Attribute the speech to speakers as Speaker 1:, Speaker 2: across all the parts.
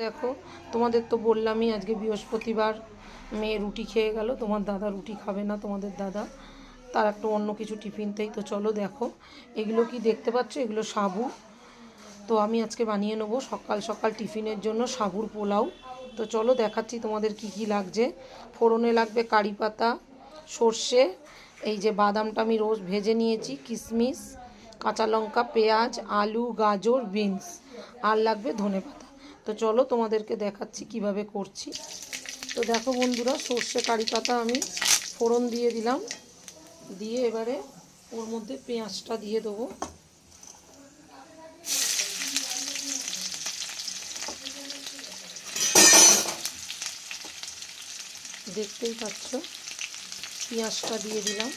Speaker 1: দেখো, তোমাদের তো বললামই আজকে বৃহস্পতিবার, মেয়ে রুটি খেয়ে গেল। তোমার দাদা রুটি খাবে না, তোমাদের দাদা তার একটু অন্য কিছু টিফিনতেই। তো চলো দেখো, এগুলো কি দেখতে পাচ্ছ, এগুলো সাবু। তো আমি আজকে বানিয়ে নেবো সকাল সকাল টিফিনের জন্য সাবুর পোলাও। তো চলো দেখাচ্ছি তোমাদের কি কি লাগছে। ফোড়নে লাগবে কারি পাতা, সর্ষে, এই যে বাদামটা আমি রোজ ভেজে নিয়েছি, কিশমিশ, কাঁচা লঙ্কা, পেঁয়াজ, আলু, গাজর, বিনস, আর লাগবে ধনেপাতা। তো চলো তোমাদেরকে দেখাচ্ছি কিভাবে করছি। তো দেখো বন্ধুরা, সর্ষে কারি পাতা আমি ফোড়ন দিয়ে দিলাম, দিয়ে এবারে ওর মধ্যে পেঁয়াজটা দিয়ে দেবো। দেখতেই পাচ্ছ, পেঁয়াজটা দিয়ে দিলাম।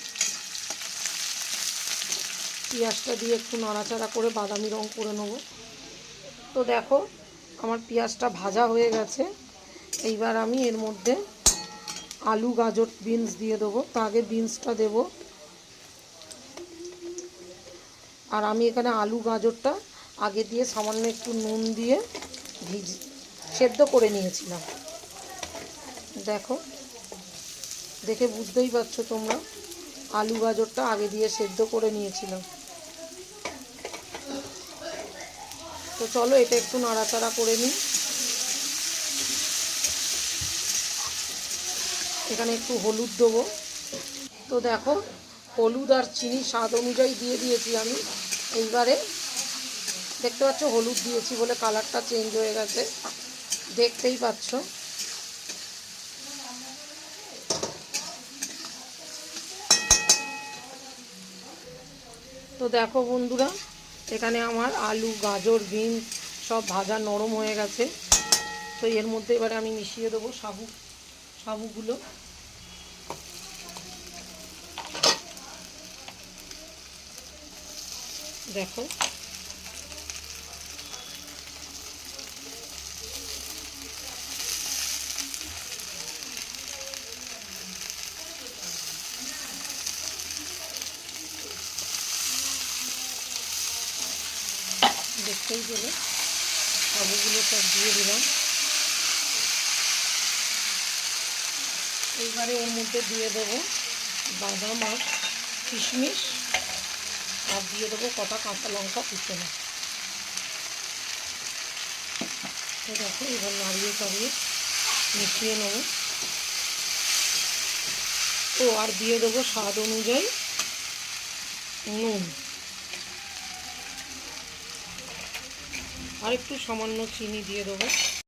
Speaker 1: পেঁয়াজটা দিয়ে একটু নাড়াচাড়া করে বাদামি রং করে নেব। তো দেখো, আমার পেঁয়াজটা ভাজা হয়ে গেছে। এইবার আমি এর মধ্যে আলু, গাজর, বিনস দিয়ে দেবো। তো আগে বিনসটা দেব। আর আমি এখানে আলু গাজরটা আগে দিয়ে সামান্য একটু নুন দিয়ে সেদ্ধ করে নিয়েছিলাম। দেখো, দেখে বুঝতেই পারছো তোমরা, আলু গাজরটা আগে দিয়ে সেদ্ধ করে নিয়েছিলাম। তো চলো এটা একটু নাড়াচাড়া করে নিই। এখানে একটু হলুদ দেবো। তো দেখো, হলুদ আর চিনি স্বাদ অনুযায়ী দিয়ে দিয়েছি আমি। এইবারে দেখতে পাচ্ছ হলুদ দিয়েছি বলে কালারটা চেঞ্জ হয়ে গেছে, দেখতেই পাচ্ছ। তো দেখো বন্ধুরা, এখানে আমার আলু, গাজর, বিনস সব ভাজা নরম হয়ে গেছে। তো এর মধ্যে এবারে আমি মিশিয়ে দেবো সাবুগুলো। দেখো, দেখতেই পেলে সাবুগুলো সব দিয়ে দিলাম। এইবারে ওর মধ্যে দিয়ে দেবো বাদাম আর কিশমিশ, আর দিয়ে দেবো কটা কাঁচা লঙ্কা কুচনো। তো দেখো, এবার নাড়িয়ে চাড়িয়ে মিশিয়ে নেব। তো আর দিয়ে দেবো স্বাদ অনুযায়ী নুন, আর একটু সামান্য চিনি দিয়ে দেবো।